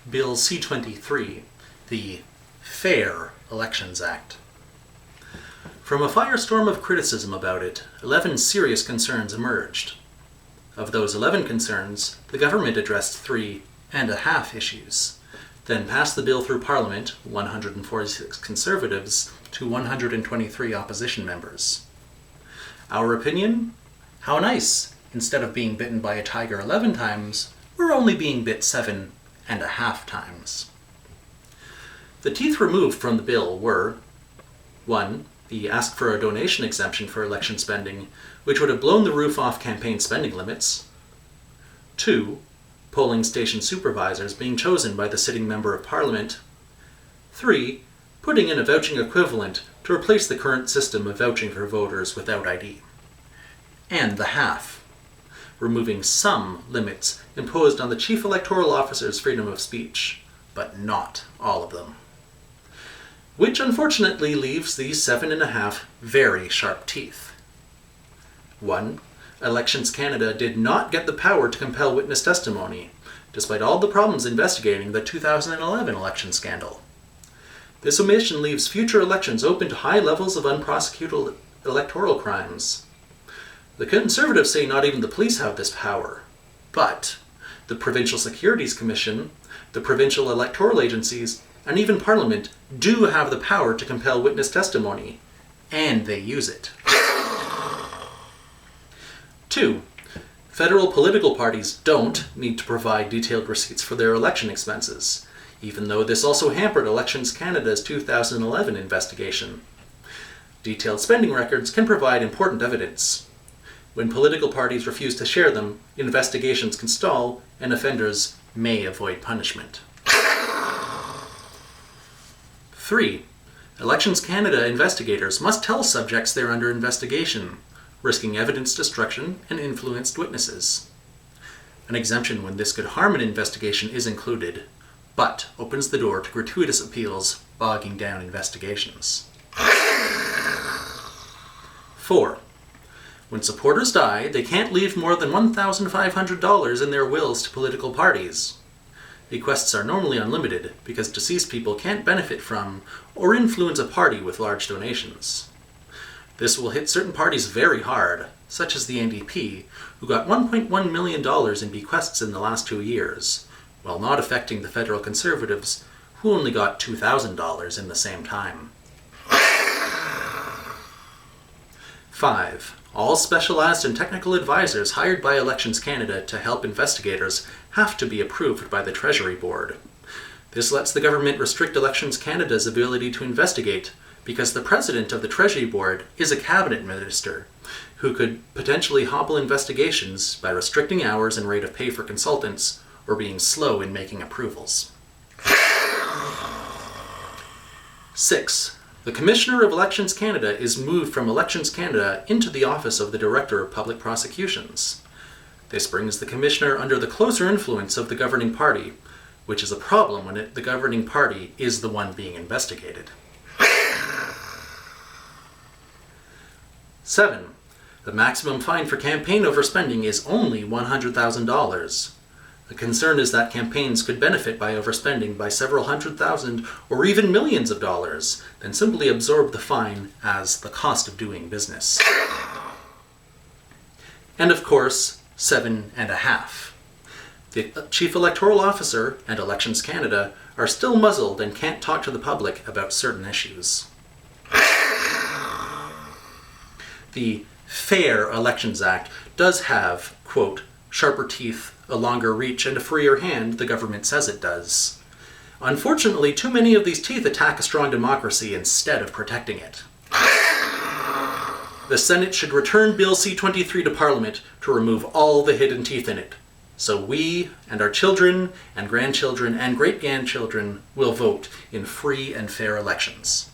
Bill C-23, the Fair Elections Act. From a firestorm of criticism about it, 11 serious concerns emerged. Of those 11 concerns, the government addressed 3.5 issues, then passed the bill through Parliament, 146 Conservatives to 123 opposition members. Our opinion? How nice! Instead of being bitten by a tiger 11 times, we're only being bit 7.5 times. The teeth removed from the bill were 1. The ask for a donation exemption for election spending, which would have blown the roof off campaign spending limits. 2. Polling station supervisors being chosen by the sitting Member of Parliament. 3. Putting in a vouching equivalent to replace the current system of vouching for voters without ID. And the half. Removing some limits imposed on the Chief Electoral Officer's freedom of speech, but not all of them. Which unfortunately leaves these 7.5 very sharp teeth. 1. Elections Canada did not get the power to compel witness testimony, despite all the problems investigating the 2011 election scandal. This omission leaves future elections open to high levels of unprosecuted electoral crimes. The Conservatives say not even the police have this power, but the Provincial Securities Commission, the provincial electoral agencies, and even Parliament do have the power to compel witness testimony, and they use it. 2. Federal political parties don't need to provide detailed receipts for their election expenses, even though this also hampered Elections Canada's 2011 investigation. Detailed spending records can provide important evidence. When political parties refuse to share them, investigations can stall, and offenders may avoid punishment. 3. Elections Canada investigators must tell subjects they're under investigation, risking evidence destruction and influenced witnesses. An exemption when this could harm an investigation is included, but opens the door to gratuitous appeals bogging down investigations. 4. When supporters die, they can't leave more than $1,500 in their wills to political parties. Bequests are normally unlimited because deceased people can't benefit from or influence a party with large donations. This will hit certain parties very hard, such as the NDP, who got $1.1 million in bequests in the last 2 years, while not affecting the federal Conservatives, who only got $2,000 in the same time. 5. All specialized and technical advisors hired by Elections Canada to help investigators have to be approved by the Treasury Board. This lets the government restrict Elections Canada's ability to investigate because the president of the Treasury Board is a cabinet minister who could potentially hobble investigations by restricting hours and rate of pay for consultants or being slow in making approvals. 6. The Commissioner of Elections Canada is moved from Elections Canada into the office of the Director of Public Prosecutions. This brings the Commissioner under the closer influence of the governing party, which is a problem when the governing party is the one being investigated. 7. The maximum fine for campaign overspending is only $100,000. The concern is that campaigns could benefit by overspending by several $100,000 or even millions of dollars, then simply absorb the fine as the cost of doing business. And of course, 7.5. The Chief Electoral Officer and Elections Canada are still muzzled and can't talk to the public about certain issues. The Fair Elections Act does have, quote, sharper teeth, a longer reach, and a freer hand, the government says it does. Unfortunately, too many of these teeth attack a strong democracy instead of protecting it. The Senate should return Bill C-23 to Parliament to remove all the hidden teeth in it, so we and our children and grandchildren and great-grandchildren will vote in free and fair elections.